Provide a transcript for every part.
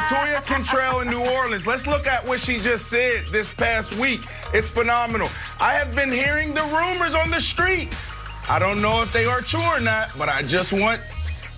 Latoya Cantrell in New Orleans. Let's look at what she just said this past week. It's phenomenal. I have been hearing the rumors on the streets. I don't know if they are true or not, but I just want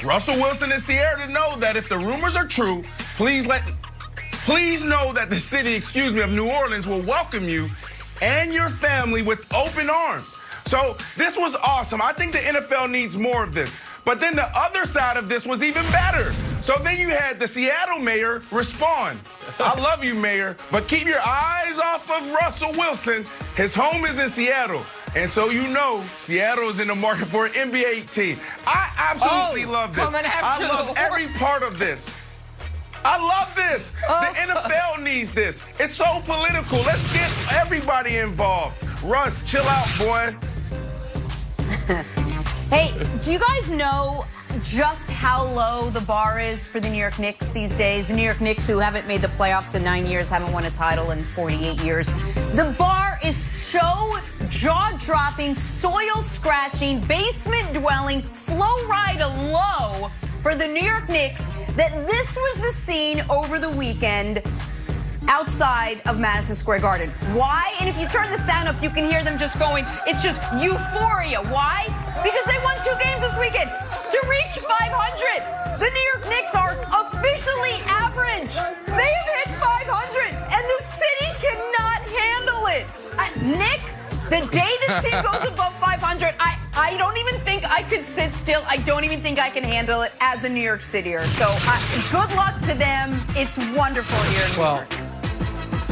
Russell Wilson and Sierra to know that if the rumors are true, please know that the city, of New Orleans will welcome you and your family with open arms. So this was awesome. I think the NFL needs more of this. But then the other side of this was even better. So then you had the Seattle mayor respond. I love you, mayor, but keep your eyes off of Russell Wilson. His home is in Seattle. And so you know Seattle is in the market for an NBA team. I absolutely love this. I love every part of this. I love this. The NFL needs this. It's so political. Let's get everybody involved. Russ, chill out, boy. Hey, do you guys know just how low the bar is for the New York Knicks these days? The New York Knicks, who haven't made the playoffs in 9 years, haven't won a title in 48 years. The bar is so jaw-dropping, soil-scratching, basement-dwelling, flow-ride low for the New York Knicks that this was the scene over the weekend outside of Madison Square Garden. Why? And if you turn the sound up, you can hear them just going, it's just euphoria. Why? Because they won 2 games this weekend to reach 500. The New York Knicks are officially average. They have hit 500, and the city cannot handle it. Nick, the day this team goes above 500, I don't even think I could sit still. I don't even think I can handle it as a New York Cityer. So good luck to them. It's wonderful here in New York.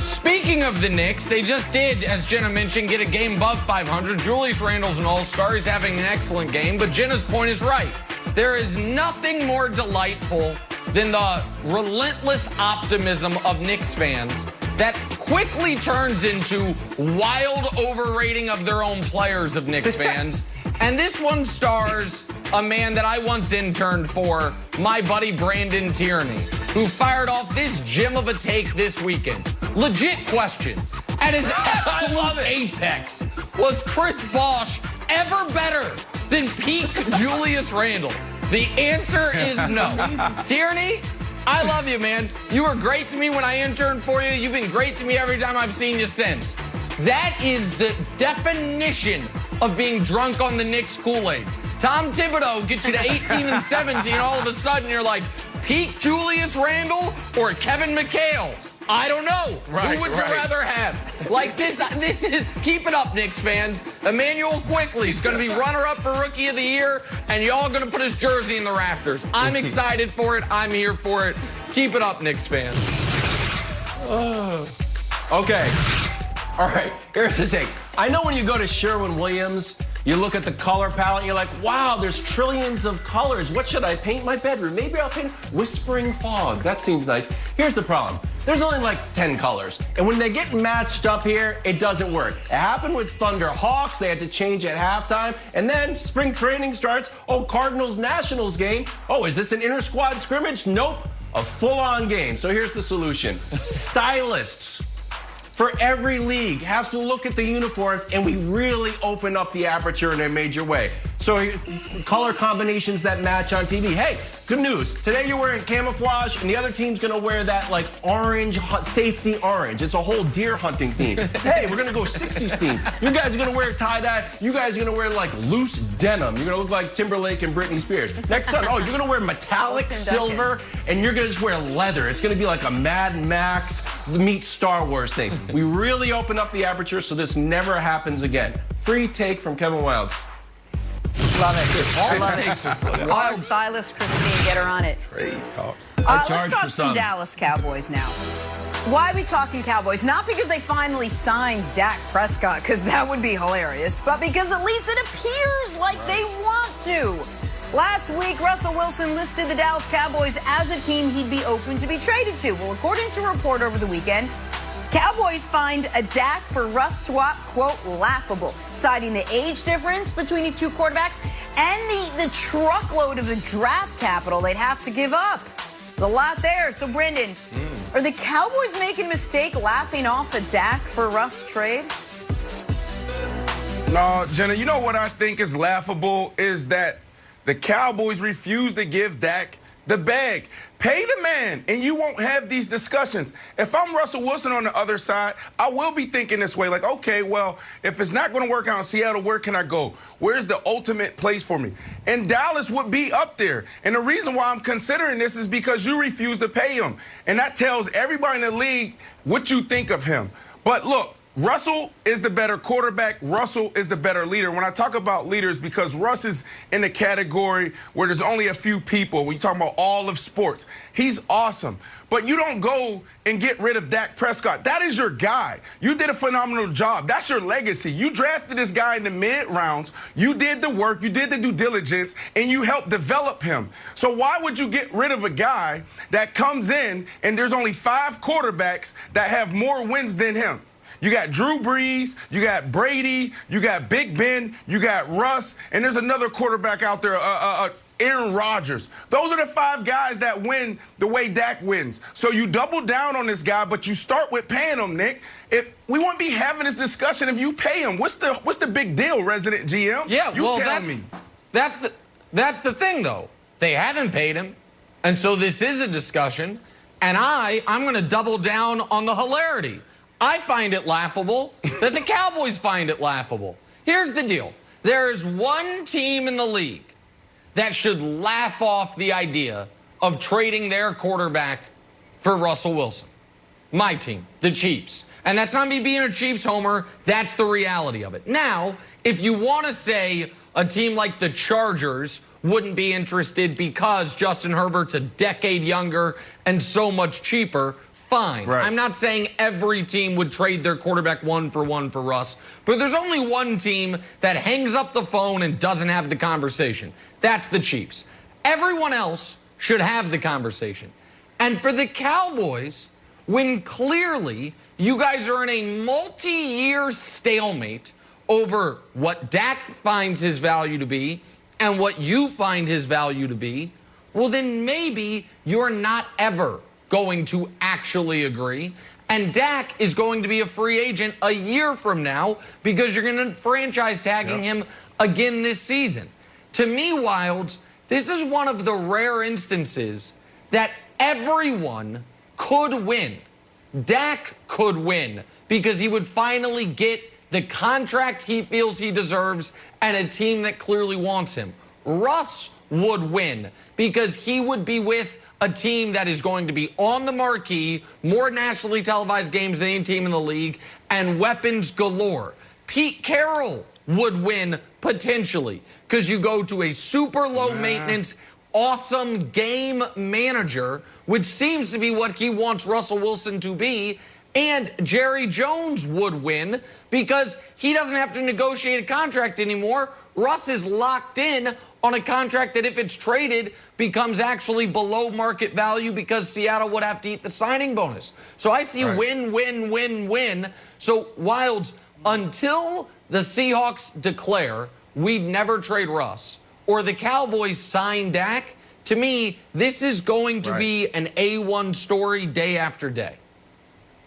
Speaking of the Knicks, they just did, as Jenna mentioned, get a game above 500. Julius Randle's an all-star. He's having an excellent game. But Jenna's point is right. There is nothing more delightful than the relentless optimism of Knicks fans that quickly turns into wild overrating of their own players of Knicks fans. And this one stars a man that I once interned for, my buddy Brandon Tierney, who fired off this gem of a take this weekend. Legit question. At his absolute apex, was Chris Bosh ever better than peak Julius Randle? The answer is no. Tierney, I love you, man. You were great to me when I interned for you. You've been great to me every time I've seen you since. That is the definition of being drunk on the Knicks Kool-Aid. Tom Thibodeau gets you to 18 and 17, all of a sudden you're like, peak Julius Randle or Kevin McHale? I don't know. Who would you rather have? Like this is, keep it up, Knicks fans. Emmanuel Quickley's going to be runner-up for Rookie of the Year, and y'all going to put his jersey in the rafters. I'm excited for it. I'm here for it. Keep it up, Knicks fans. Okay. All right, here's the take. I know when you go to Sherwin-Williams, you look at the color palette, you're like, wow, there's trillions of colors. What should I paint my bedroom? Maybe I'll paint Whispering Fog. That seems nice. Here's the problem. There's only like 10 colors. And when they get matched up here, it doesn't work. It happened with Thunder Hawks. They had to change at halftime. And then spring training starts. Oh, Cardinals-Nationals game. Oh, is this an inter-squad scrimmage? Nope. A full-on game. So here's the solution. Stylists for every league have to look at the uniforms, and we really open up the aperture in a major way. So color combinations that match on TV. Hey, good news. Today you're wearing camouflage, and the other team's going to wear that like orange, safety orange. It's a whole deer hunting theme. Hey, we're going to go 60s theme. You guys are going to wear tie-dye. You guys are going to wear like loose denim. You're going to look like Timberlake and Britney Spears. Next time, oh, you're going to wear metallic silver, and you're going to just wear leather. It's going to be like a Mad Max meets Star Wars thing. We really open up the aperture so this never happens again. Free take from Kevin Wilds. Love it. I love it. Our stylist, Christine, get her on it. Trade talks. Let's talk some Dallas Cowboys now. Why are we talking Cowboys? Not because they finally signed Dak Prescott, because that would be hilarious, but because at least it appears like they want to. Last week, Russell Wilson listed the Dallas Cowboys as a team he'd be open to be traded to. Well, according to a report over the weekend, Cowboys find a Dak for Russ swap, quote, laughable, citing the age difference between the two quarterbacks and the truckload of the draft capital they'd have to give up. There's a lot there. So, Brendan, are the Cowboys making a mistake laughing off a Dak for Russ trade? No, Jenna, you know what I think is laughable is that the Cowboys refuse to give Dak the bag. Pay the man, and you won't have these discussions. If I'm Russell Wilson on the other side, I will be thinking this way, like, okay, well, if it's not going to work out in Seattle, where can I go? Where's the ultimate place for me? And Dallas would be up there. And the reason why I'm considering this is because you refuse to pay him. And that tells everybody in the league what you think of him. But look, Russell is the better quarterback. Russell is the better leader. When I talk about leaders, because Russ is in the category where there's only a few people. When you talk about all of sports, he's awesome. But you don't go and get rid of Dak Prescott. That is your guy. You did a phenomenal job. That's your legacy. You drafted this guy in the mid-rounds. You did the work. You did the due diligence, and you helped develop him. So why would you get rid of a guy that comes in and there's only 5 quarterbacks that have more wins than him? You got Drew Brees, you got Brady, you got Big Ben, you got Russ, and there's another quarterback out there, Aaron Rodgers. Those are the 5 guys that win the way Dak wins. So you double down on this guy, but you start with paying him, Nick. We won't be having this discussion if you pay him. What's the big deal, resident GM? Yeah, you well, tell me. That's the thing, though. They haven't paid him, and so this is a discussion. And I'm going to double down on the hilarity. I find it laughable that the Cowboys find it laughable. Here's the deal. There is one team in the league that should laugh off the idea of trading their quarterback for Russell Wilson. My team, the Chiefs. And that's not me being a Chiefs homer. That's the reality of it. Now, if you want to say a team like the Chargers wouldn't be interested because Justin Herbert's a decade younger and so much cheaper, fine. Right. I'm not saying every team would trade their quarterback 1-for-1 for Russ, but there's only one team that hangs up the phone and doesn't have the conversation. That's the Chiefs. Everyone else should have the conversation. And for the Cowboys, when clearly you guys are in a multi-year stalemate over what Dak finds his value to be and what you find his value to be, well, then maybe you're not ever going to actually agree. And Dak is going to be a free agent a year from now because you're going to franchise tagging him again this season. To me, Wilds, this is one of the rare instances that everyone could win. Dak could win because he would finally get the contract he feels he deserves and a team that clearly wants him. Russ would win because he would be with a team that is going to be on the marquee, more nationally televised games than any team in the league, and weapons galore. Pete Carroll would win potentially because you go to a super low maintenance, awesome game manager, which seems to be what he wants Russell Wilson to be. And Jerry Jones would win because he doesn't have to negotiate a contract anymore. Russ is locked in on a contract that, if it's traded, becomes actually below market value because Seattle would have to eat the signing bonus. So I see win, win, win, win. So, Wilds, until the Seahawks declare we'd never trade Russ or the Cowboys sign Dak, to me, this is going to be an A1 story day after day.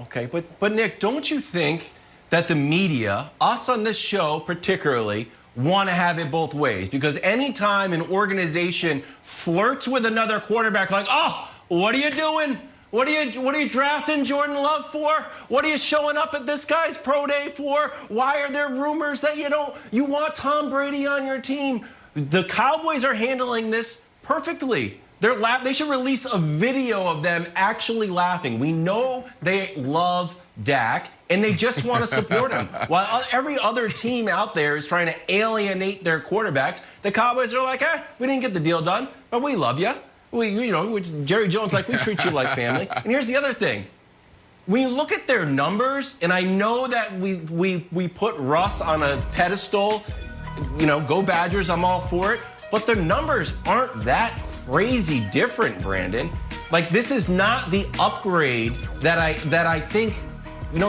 Okay, but Nick, don't you think that the media, us on this show particularly, want to have it both ways? Because anytime an organization flirts with another quarterback, like, oh, what are you doing? What are you drafting Jordan Love for? What are you showing up at this guy's pro day for? Why are there rumors that you want Tom Brady on your team? The Cowboys are handling this perfectly. They should release a video of them actually laughing. We know they love Dak, and they just want to support him. While every other team out there is trying to alienate their quarterbacks, the Cowboys are like, we didn't get the deal done, but we love you. Jerry Jones, like, we treat you like family. And here's the other thing. When you look at their numbers, and I know that we put Russ on a pedestal, go Badgers, I'm all for it, but their numbers aren't that crazy different, Brandon. Like, this is not the upgrade that I think,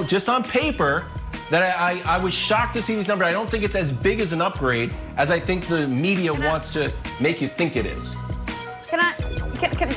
just on paper, that I was shocked to see these numbers. I don't think it's as big as an upgrade as I think the media wants to make you think it is.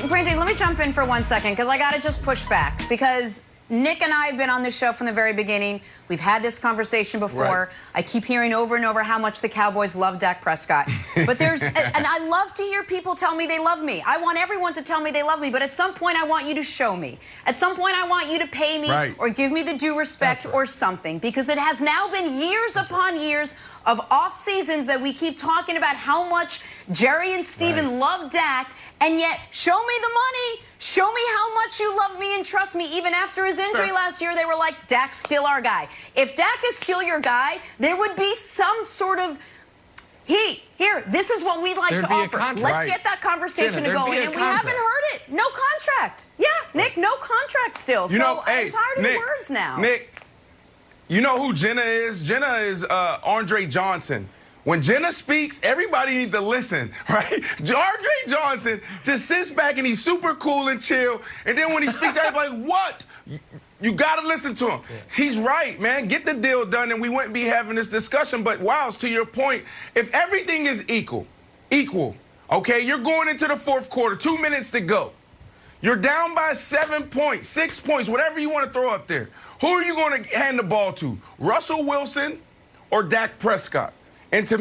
Brandon, let me jump in for 1 second because I got to just push back because Nick and I have been on this show from the very beginning. We've had this conversation before. Right. I keep hearing over and over how much the Cowboys love Dak Prescott. But there's, and I love to hear people tell me they love me. I want everyone to tell me they love me, but at some point I want you to show me. At some point I want you to pay me or give me the due respect or something, because it has now been years upon years of off seasons that we keep talking about how much Jerry and Steven love Dak, and yet show me the money. Show me how much you love me and trust me. Even after his injury last year, they were like, Dak's still our guy. If Dak is still your guy, there would be some sort of, here, this is what we'd like to offer. Let's get that conversation going. And we haven't heard it. No contract. Yeah, Nick, no contract still. You know, I'm tired of Nick, the words now. Nick, you know who Jenna is? Jenna is Andre Johnson. When Jenna speaks, everybody needs to listen, right? Andre Johnson just sits back and he's super cool and chill. And then when he speaks, everybody's like, what? You got to listen to him. Yeah. He's right, man. Get the deal done, and we wouldn't be having this discussion. But, Wiles, to your point, if everything is equal, okay, you're going into the fourth quarter, 2 minutes to go. You're down by 7 points, 6 points, whatever you want to throw up there. Who are you going to hand the ball to, Russell Wilson or Dak Prescott? And to